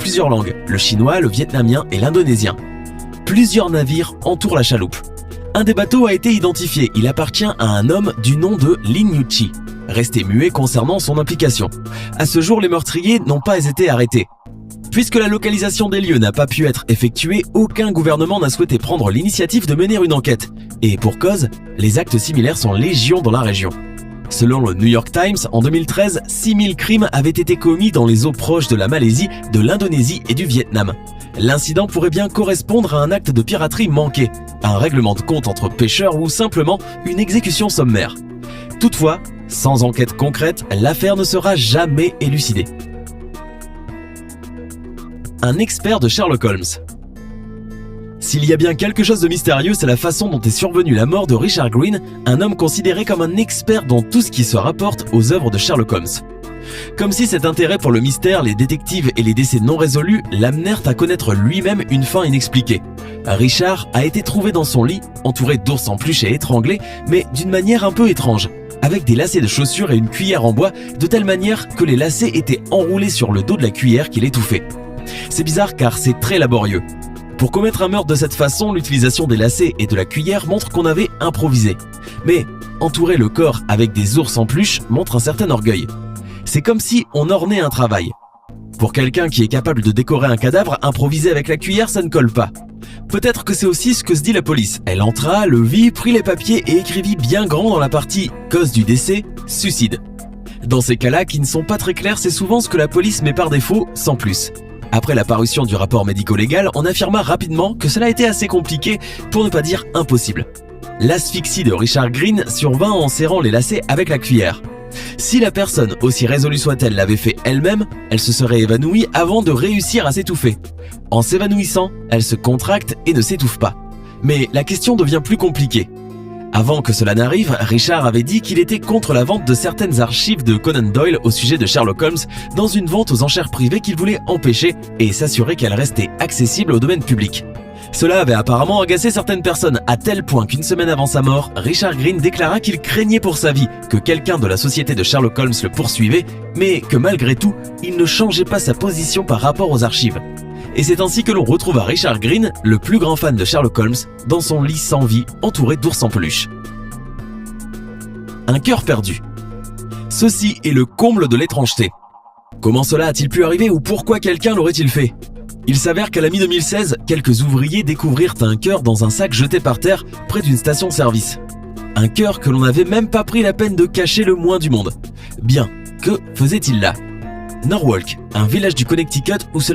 plusieurs langues, le chinois, le vietnamien et l'indonésien. Plusieurs navires entourent la chaloupe. Un des bateaux a été identifié, il appartient à un homme du nom de Lin Yuchi, resté muet concernant son implication. À ce jour, les meurtriers n'ont pas été arrêtés. Puisque la localisation des lieux n'a pas pu être effectuée, aucun gouvernement n'a souhaité prendre l'initiative de mener une enquête. Et pour cause, les actes similaires sont légion dans la région. Selon le New York Times, en 2013, 6000 crimes avaient été commis dans les eaux proches de la Malaisie, de l'Indonésie et du Vietnam. L'incident pourrait bien correspondre à un acte de piraterie manqué, un règlement de compte entre pêcheurs ou simplement une exécution sommaire. Toutefois, sans enquête concrète, l'affaire ne sera jamais élucidée. Un expert de Sherlock Holmes. S'il y a bien quelque chose de mystérieux, c'est la façon dont est survenue la mort de Richard Green, un homme considéré comme un expert dans tout ce qui se rapporte aux œuvres de Sherlock Holmes. Comme si cet intérêt pour le mystère, les détectives et les décès non résolus l'amenèrent à connaître lui-même une fin inexpliquée. Richard a été trouvé dans son lit, entouré d'ours en peluche et étranglé, mais d'une manière un peu étrange, avec des lacets de chaussures et une cuillère en bois, de telle manière que les lacets étaient enroulés sur le dos de la cuillère qui l'étouffait. C'est bizarre car c'est très laborieux. Pour commettre un meurtre de cette façon, l'utilisation des lacets et de la cuillère montre qu'on avait improvisé. Mais entourer le corps avec des ours en peluche montre un certain orgueil. C'est comme si on ornait un travail. Pour quelqu'un qui est capable de décorer un cadavre, improviser avec la cuillère, ça ne colle pas. Peut-être que c'est aussi ce que se dit la police. Elle entra, le vit, prit les papiers et écrivit bien grand dans la partie « cause du décès, suicide ». Dans ces cas-là, qui ne sont pas très clairs, c'est souvent ce que la police met par défaut, sans plus. Après la parution du rapport médico-légal, on affirma rapidement que cela était assez compliqué, pour ne pas dire impossible. L'asphyxie de Richard Green survint en serrant les lacets avec la cuillère. Si la personne, aussi résolue soit-elle, l'avait fait elle-même, elle se serait évanouie avant de réussir à s'étouffer. En s'évanouissant, elle se contracte et ne s'étouffe pas. Mais la question devient plus compliquée. Avant que cela n'arrive, Richard avait dit qu'il était contre la vente de certaines archives de Conan Doyle au sujet de Sherlock Holmes dans une vente aux enchères privées qu'il voulait empêcher et s'assurer qu'elles restaient accessibles au domaine public. Cela avait apparemment agacé certaines personnes à tel point qu'une semaine avant sa mort, Richard Green déclara qu'il craignait pour sa vie, que quelqu'un de la société de Sherlock Holmes le poursuivait, mais que malgré tout, il ne changeait pas sa position par rapport aux archives. Et c'est ainsi que l'on retrouva Richard Green, le plus grand fan de Sherlock Holmes, dans son lit sans vie, entouré d'ours en peluche. Un cœur perdu. Ceci est le comble de l'étrangeté. Comment cela a-t-il pu arriver ou pourquoi quelqu'un l'aurait-il fait ? Il s'avère qu'à la mi-2016, quelques ouvriers découvrirent un cœur dans un sac jeté par terre près d'une station-service. Un cœur que l'on n'avait même pas pris la peine de cacher le moins du monde. Bien, que faisait-il là ? Norwalk, un village du Connecticut où cela